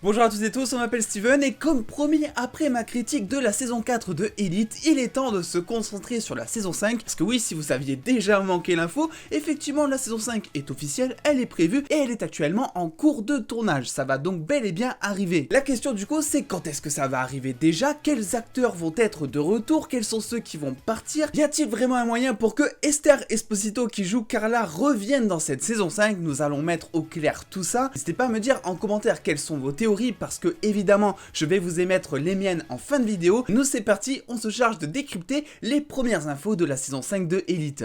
Bonjour à toutes et tous, on m'appelle Steven et comme promis, après ma critique de la saison 4 de Elite, il est temps de se concentrer sur la saison 5, parce que oui, si vous aviez déjà manqué l'info, effectivement la saison 5 est officielle, elle est prévue et elle est actuellement en cours de tournage, ça va donc bel et bien arriver. La question du coup c'est quand est-ce que ça va arriver déjà, quels acteurs vont être de retour, quels sont ceux qui vont partir, y a-t-il vraiment un moyen pour que Esther Esposito qui joue Carla revienne dans cette saison 5, nous allons mettre au clair tout ça. N'hésitez pas à me dire en commentaire quelles sont vos théories, parce que évidemment je vais vous émettre les miennes en fin de vidéo. Nous c'est parti, on se charge de décrypter les premières infos de la saison 5 de Elite.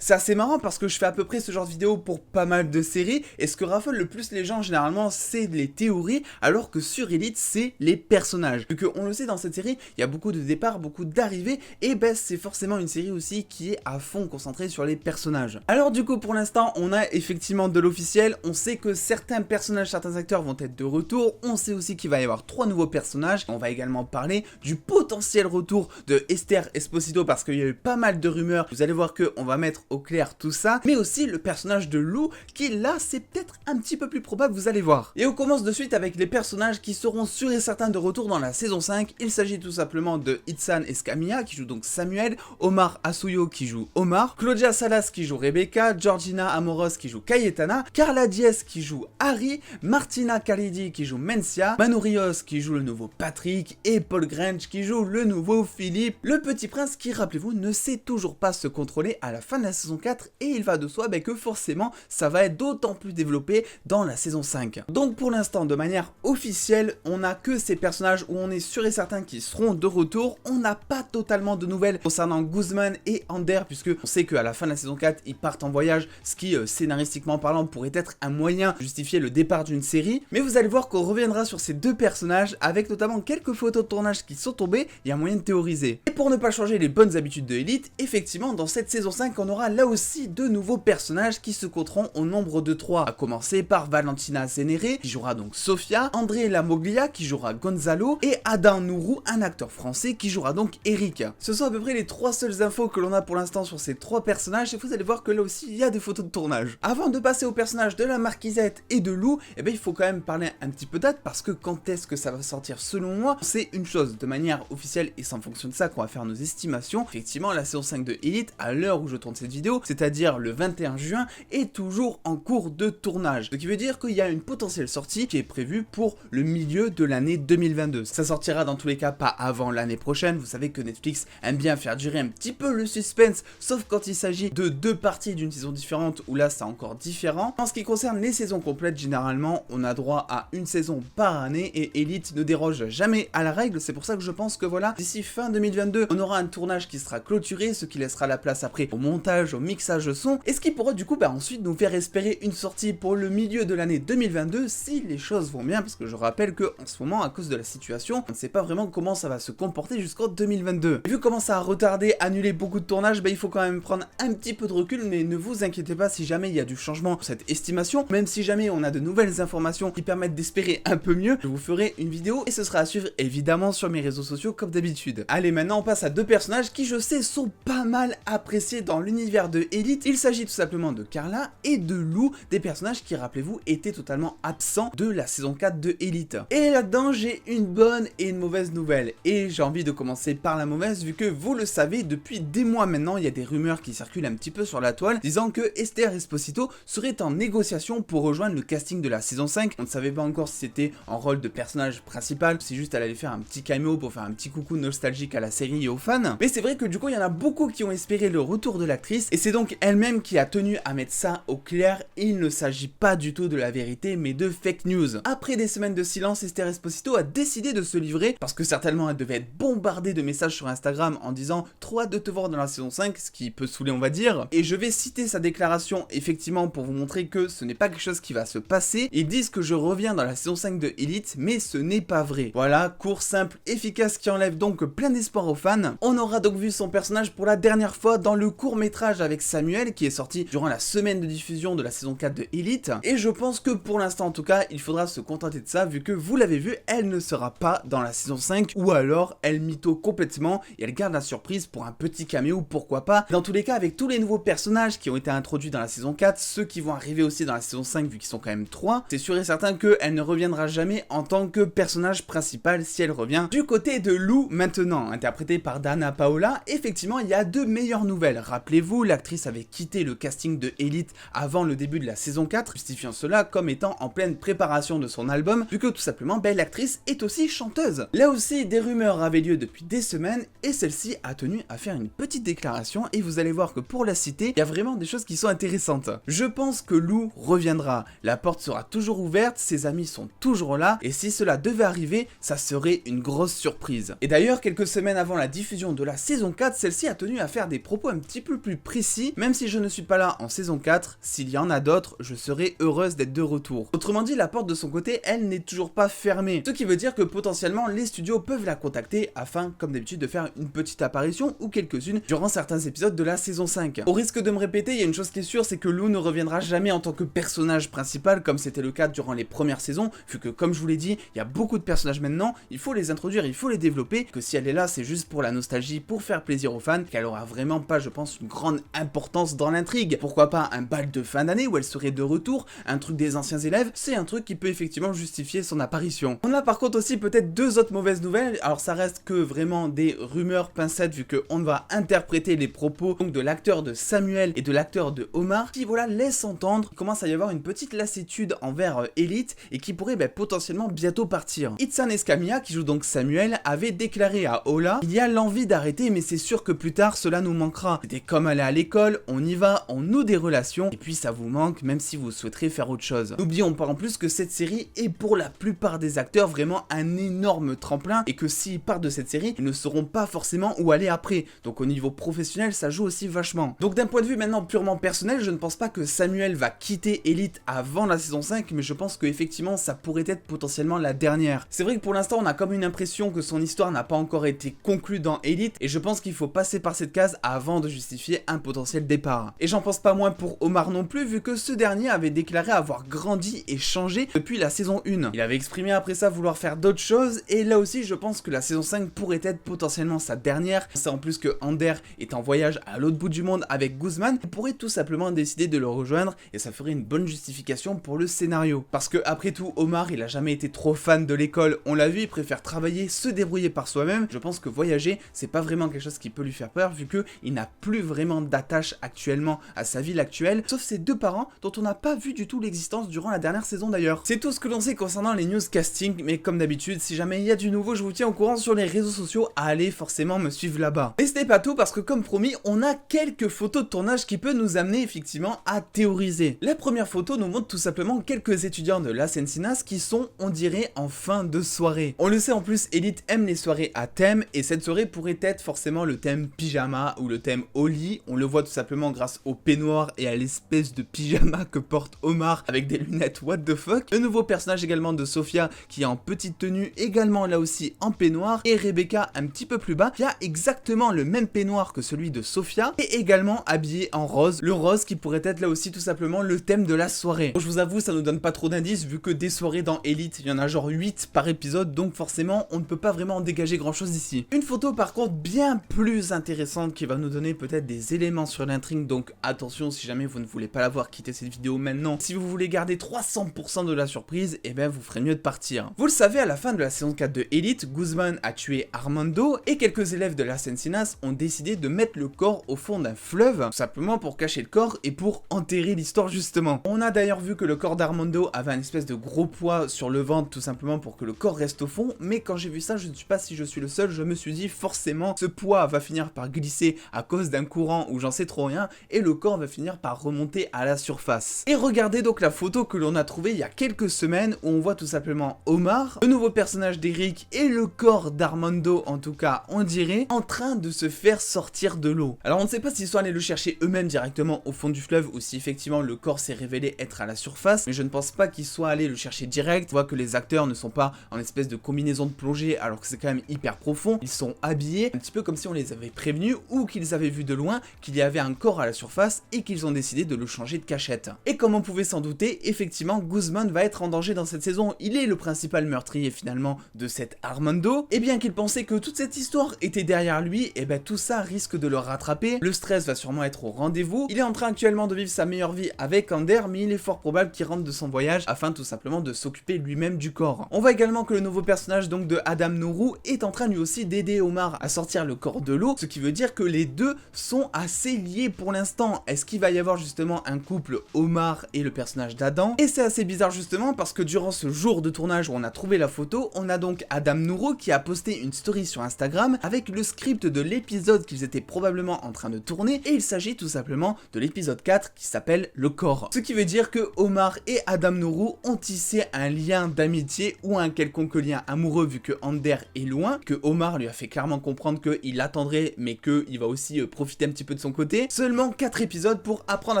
C'est assez marrant parce que je fais à peu près ce genre de vidéo pour pas mal de séries et ce que raffole le plus les gens généralement c'est les théories alors que sur Elite c'est les personnages. Vu qu'on le sait dans cette série il y a beaucoup de départs, beaucoup d'arrivées et ben c'est forcément une série aussi qui est à fond concentrée sur les personnages. Alors du coup pour l'instant on a effectivement de l'officiel, on sait que certains personnages, certains acteurs vont être de retour, on sait aussi qu'il va y avoir 3 nouveaux personnages, on va également parler du potentiel retour de Esther Esposito parce qu'il y a eu pas mal de rumeurs, vous allez voir qu'on va mettre au clair tout ça, mais aussi le personnage de Lou qui là c'est peut-être un petit peu plus probable, vous allez voir. Et on commence de suite avec les personnages qui seront sûrs et certains de retour dans la saison 5, il s'agit tout simplement de Itsan Escamilla qui joue donc Samuel, Omar Asuyo qui joue Omar, Claudia Salas qui joue Rebecca, Georgina Amoros qui joue Cayetana, Carla Diaz qui joue Harry, Martina Khalidi qui joue Mencia, Manu Rios qui joue le nouveau Patrick et Paul Grange qui joue le nouveau Philippe, le petit prince qui, rappelez-vous, ne sait toujours pas se contrôler à la fin de la saison 4 et il va de soi que forcément ça va être d'autant plus développé dans la saison 5. Donc pour l'instant de manière officielle on n'a que ces personnages où on est sûr et certain qu'ils seront de retour, on n'a pas totalement de nouvelles concernant Guzman et Ander puisque on sait qu'à la fin de la saison 4 ils partent en voyage, ce qui scénaristiquement parlant pourrait être un moyen de justifier le départ d'une série, mais vous allez voir qu'on reviendra sur ces deux personnages avec notamment quelques photos de tournage qui sont tombées, il y a moyen de théoriser. Et pour ne pas changer les bonnes habitudes de Elite, effectivement dans cette saison 5 on aura là aussi de nouveaux personnages qui se compteront au nombre de 3, à commencer par Valentina Zenere qui jouera donc Sofia, André Lamoglia qui jouera Gonzalo et Adam Nourou, un acteur français qui jouera donc Eric. Ce sont à peu près les 3 seules infos que l'on a pour l'instant sur ces 3 personnages et vous allez voir que là aussi il y a des photos de tournage. Avant de passer aux personnages de la Marquisette et de Lou, il faut quand même parler un petit peu date parce que quand est-ce que ça va sortir selon moi, c'est une chose de manière officielle et c'est en fonction de ça qu'on va faire nos estimations. Effectivement la saison 5 de Elite à l'heure où je tourne cette vidéo, c'est-à-dire le 21 juin, est toujours en cours de tournage. Ce qui veut dire qu'il y a une potentielle sortie qui est prévue pour le milieu de l'année 2022. Ça sortira dans tous les cas pas avant l'année prochaine, vous savez que Netflix aime bien faire durer un petit peu le suspense, sauf quand il s'agit de 2 parties d'une saison différente, où là c'est encore différent. En ce qui concerne les saisons complètes, généralement on a droit à une saison par année et Elite ne déroge jamais à la règle, c'est pour ça que je pense que voilà, d'ici fin 2022, on aura un tournage qui sera clôturé, ce qui laissera la place après au montage, au mixage son, et ce qui pourra du coup ensuite nous faire espérer une sortie pour le milieu de l'année 2022 si les choses vont bien, parce que je rappelle que en ce moment à cause de la situation on ne sait pas vraiment comment ça va se comporter jusqu'en 2022. Et vu comment ça a retardé, annulé beaucoup de tournages, il faut quand même prendre un petit peu de recul, mais ne vous inquiétez pas si jamais il y a du changement dans cette estimation, même si jamais on a de nouvelles informations qui permettent d'espérer un peu mieux, je vous ferai une vidéo et ce sera à suivre évidemment sur mes réseaux sociaux comme d'habitude. Allez, maintenant on passe à 2 personnages qui je sais sont pas mal appréciés dans l'univers de Elite. Il s'agit tout simplement de Carla et de Lou, des personnages qui, rappelez-vous, étaient totalement absents de la saison 4 de Elite. Et là-dedans, j'ai une bonne et une mauvaise nouvelle. Et j'ai envie de commencer par la mauvaise, vu que vous le savez, depuis des mois maintenant, il y a des rumeurs qui circulent un petit peu sur la toile, disant que Esther Esposito serait en négociation pour rejoindre le casting de la saison 5. On ne savait pas encore si c'était en rôle de personnage principal, si juste elle allait faire un petit cameo pour faire un petit coucou nostalgique à la série et aux fans. Mais c'est vrai que du coup, il y en a beaucoup qui ont espéré le retour de l'actrice, et c'est donc elle-même qui a tenu à mettre ça au clair, il ne s'agit pas du tout de la vérité mais de fake news. Après des semaines de silence, Esther Esposito a décidé de se livrer parce que certainement elle devait être bombardée de messages sur Instagram en disant trop hâte de te voir dans la saison 5, ce qui peut saouler on va dire, et je vais citer sa déclaration effectivement pour vous montrer que ce n'est pas quelque chose qui va se passer. Ils disent que je reviens dans la saison 5 de Elite mais ce n'est pas vrai. Voilà, court, simple, efficace qui enlève donc plein d'espoir aux fans. On aura donc vu son personnage pour la dernière fois dans le court métrage reportage avec Samuel qui est sorti durant la semaine de diffusion de la saison 4 de Elite, et je pense que pour l'instant en tout cas, il faudra se contenter de ça vu que vous l'avez vu, elle ne sera pas dans la saison 5, ou alors elle mytho complètement et elle garde la surprise pour un petit caméo, pourquoi pas. Dans tous les cas, avec tous les nouveaux personnages qui ont été introduits dans la saison 4, ceux qui vont arriver aussi dans la saison 5 vu qu'ils sont quand même 3, c'est sûr et certain qu'elle ne reviendra jamais en tant que personnage principal si elle revient. Du côté de Lou maintenant, interprétée par Dana Paola, effectivement il y a de meilleures nouvelles. Rappelez-vous, l'actrice avait quitté le casting de Elite avant le début de la saison 4, justifiant cela comme étant en pleine préparation de son album, vu que tout simplement l'actrice est aussi chanteuse. Là aussi, des rumeurs avaient lieu depuis des semaines et celle-ci a tenu à faire une petite déclaration et vous allez voir que pour la citer, il y a vraiment des choses qui sont intéressantes. Je pense que Lou reviendra, la porte sera toujours ouverte, ses amis sont toujours là et si cela devait arriver, ça serait une grosse surprise. Et d'ailleurs, quelques semaines avant la diffusion de la saison 4, celle-ci a tenu à faire des propos un petit peu plus précis, même si je ne suis pas là en saison 4, s'il y en a d'autres, je serai heureuse d'être de retour. Autrement dit, la porte de son côté, elle n'est toujours pas fermée, ce qui veut dire que potentiellement les studios peuvent la contacter afin, comme d'habitude, de faire une petite apparition ou quelques-unes durant certains épisodes de la saison 5. Au risque de me répéter, il y a une chose qui est sûre, c'est que Lou ne reviendra jamais en tant que personnage principal comme c'était le cas durant les premières saisons, vu que comme je vous l'ai dit, il y a beaucoup de personnages maintenant, il faut les introduire, il faut les développer, que si elle est là, c'est juste pour la nostalgie, pour faire plaisir aux fans, qu'elle aura vraiment pas, je pense, une grande importance dans l'intrigue. Pourquoi pas un bal de fin d'année où elle serait de retour, un truc des anciens élèves, c'est un truc qui peut effectivement justifier son apparition. On a par contre aussi peut-être deux autres mauvaises nouvelles, alors ça reste que vraiment des rumeurs pincettes vu qu'on va interpréter les propos donc de l'acteur de Samuel et de l'acteur de Omar qui voilà laisse entendre qu'il commence à y avoir une petite lassitude envers Elite et qui pourrait potentiellement bientôt partir. Itzan Escamilla qui joue donc Samuel avait déclaré à Ola: il y a l'envie d'arrêter mais c'est sûr que plus tard cela nous manquera. C'était comme aller à l'école, on y va, on noue des relations et puis ça vous manque même si vous souhaiterez faire autre chose. N'oublions pas en plus que cette série est pour la plupart des acteurs vraiment un énorme tremplin et que s'ils partent de cette série, ils ne sauront pas forcément où aller après. Donc au niveau professionnel, ça joue aussi vachement. Donc d'un point de vue maintenant purement personnel, je ne pense pas que Samuel va quitter Elite avant la saison 5, mais je pense que effectivement ça pourrait être potentiellement la dernière. C'est vrai que pour l'instant on a comme une impression que son histoire n'a pas encore été conclue dans Elite et je pense qu'il faut passer par cette case avant de justifier un potentiel départ. Et j'en pense pas moins pour Omar non plus vu que ce dernier avait déclaré avoir grandi et changé depuis la saison 1. Il avait exprimé après ça vouloir faire d'autres choses et là aussi je pense que la saison 5 pourrait être potentiellement sa dernière. C'est en plus que Ander est en voyage à l'autre bout du monde avec Guzman, il pourrait tout simplement décider de le rejoindre et ça ferait une bonne justification pour le scénario. Parce que après tout, Omar il a jamais été trop fan de l'école, on l'a vu, il préfère travailler, se débrouiller par soi-même. Je pense que voyager c'est pas vraiment quelque chose qui peut lui faire peur vu que il n'a plus vraiment d'attache actuellement à sa ville actuelle, sauf ses deux parents dont on n'a pas vu du tout l'existence durant la dernière saison d'ailleurs. C'est tout ce que l'on sait concernant les news casting, mais comme d'habitude, si jamais il y a du nouveau, je vous tiens au courant sur les réseaux sociaux, allez forcément me suivre là-bas. Et ce n'est pas tout parce que comme promis, on a quelques photos de tournage qui peuvent nous amener effectivement à théoriser. La première photo nous montre tout simplement quelques étudiants de Las Encinas qui sont, on dirait, en fin de soirée. On le sait en plus, Elite aime les soirées à thème et cette soirée pourrait être forcément le thème pyjama ou le thème au lit. On le voit tout simplement grâce au peignoir et à l'espèce de pyjama que porte Omar avec des lunettes what the fuck. Le nouveau personnage également de Sofia qui est en petite tenue, également là aussi en peignoir, et Rebecca un petit peu plus bas qui a exactement le même peignoir que celui de Sofia et également habillée en rose, le rose qui pourrait être là aussi tout simplement le thème de la soirée. Bon, je vous avoue ça nous donne pas trop d'indices vu que des soirées dans Elite il y en a genre 8 par épisode donc forcément on ne peut pas vraiment en dégager grand chose ici. Une photo par contre bien plus intéressante qui va nous donner peut-être des éléments sur l'intrigue donc attention si jamais vous ne voulez pas la voir, quittez cette vidéo maintenant. Si vous voulez garder 300% de la surprise, et bien vous ferez mieux de partir. Vous le savez, à la fin de la saison 4 de Elite, Guzman a tué Armando et quelques élèves de Las Encinas ont décidé de mettre le corps au fond d'un fleuve, tout simplement pour cacher le corps et pour enterrer l'histoire justement. On a d'ailleurs vu que le corps d'Armando avait un espèce de gros poids sur le ventre tout simplement pour que le corps reste au fond, mais quand j'ai vu ça, je ne sais pas si je suis le seul, je me suis dit forcément ce poids va finir par glisser à cause d'un courant ou j'en sais trop rien et le corps va finir par remonter à la surface. Et regardez donc la photo que l'on a trouvée il y a quelques semaines où on voit tout simplement Omar, le nouveau personnage d'Eric et le corps d'Armando en tout cas on dirait, en train de se faire sortir de l'eau. Alors on ne sait pas s'ils sont allés le chercher eux-mêmes directement au fond du fleuve ou si effectivement le corps s'est révélé être à la surface, mais je ne pense pas qu'ils soient allés le chercher direct. On voit que les acteurs ne sont pas en espèce de combinaison de plongée alors que c'est quand même hyper profond, ils sont habillés un petit peu comme si on les avait prévenus ou qu'ils avaient vu de loin qu'il y avait un corps à la surface et qu'ils ont décidé de le changer de cachette. Et comme on pouvait s'en douter, effectivement Guzman va être en danger dans cette saison, il est le principal meurtrier finalement de cet Armando, et bien qu'il pensait que toute cette histoire était derrière lui, et ben tout ça risque de le rattraper, le stress va sûrement être au rendez-vous, il est en train actuellement de vivre sa meilleure vie avec Ander, mais il est fort probable qu'il rentre de son voyage afin tout simplement de s'occuper lui-même du corps. On voit également que le nouveau personnage donc de Adam Nourou est en train lui aussi d'aider Omar à sortir le corps de l'eau, ce qui veut dire que les deux sont assez liés pour l'instant. Est-ce qu'il va y avoir justement un couple Omar et le personnage d'Adam? Et c'est assez bizarre justement parce que durant ce jour de tournage où on a trouvé la photo, on a donc Adam Nourou qui a posté une story sur Instagram avec le script de l'épisode qu'ils étaient probablement en train de tourner, et il s'agit tout simplement de l'épisode 4 qui s'appelle Le Corps. Ce qui veut dire que Omar et Adam Nourou ont tissé un lien d'amitié ou un quelconque lien amoureux vu que Ander est loin, que Omar lui a fait clairement comprendre qu'il l'attendrait mais qu'il va aussi profiter un petit peu de son côté. Seulement 4 épisodes pour apprendre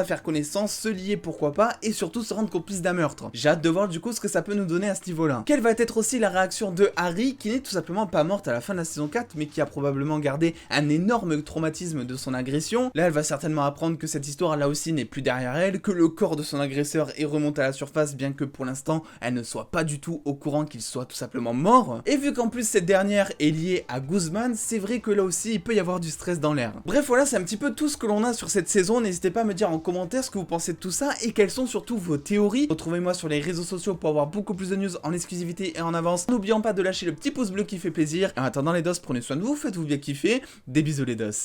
à faire connaissance, se lier pourquoi pas et surtout se rendre complice d'un meurtre. J'ai hâte de voir du coup ce que ça peut nous donner à ce niveau-là. Quelle va être aussi la réaction de Harry qui n'est tout simplement pas morte à la fin de la saison 4 mais qui a probablement gardé un énorme traumatisme de son agression. Là elle va certainement apprendre que cette histoire là aussi n'est plus derrière elle, que le corps de son agresseur est remonté à la surface bien que pour l'instant elle ne soit pas du tout au courant qu'il soit tout simplement mort. Et vu qu'en plus cette dernière est liée à Guzman, c'est vrai que là aussi il peut y avoir du stress dans l'air. Bref voilà, c'est un petit peu tout ce que l'on a sur cette saison. N'hésitez pas à me dire en commentaire ce que vous pensez de tout ça et quelles sont surtout vos théories. Retrouvez-moi sur les réseaux sociaux pour avoir beaucoup plus de news en exclusivité et en avance. N'oublions pas de lâcher le petit pouce bleu qui fait plaisir. Et en attendant les dos, prenez soin de vous, faites-vous bien kiffer. Des bisous les dos.